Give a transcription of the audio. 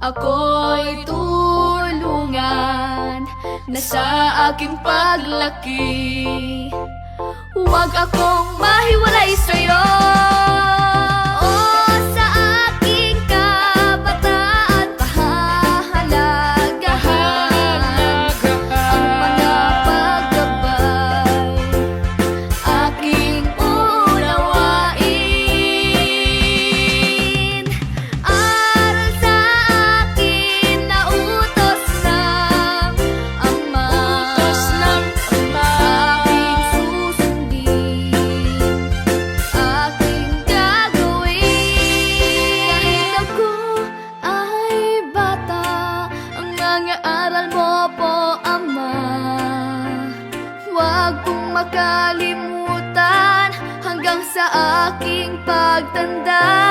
ako'y tulungan na sa aking paglaki. Huwag akong mahiwalay sa'yo. O sa aking kabataan, pahahalagahan ang mga paggabay, aking unawain. Aral sa akin na utos ng Ama, aking susundin, aking gagawin. Kahit ako ay bata, ang mga aral mo po, Ama, huwag kong makalimutan hanggang sa aking pagtanda.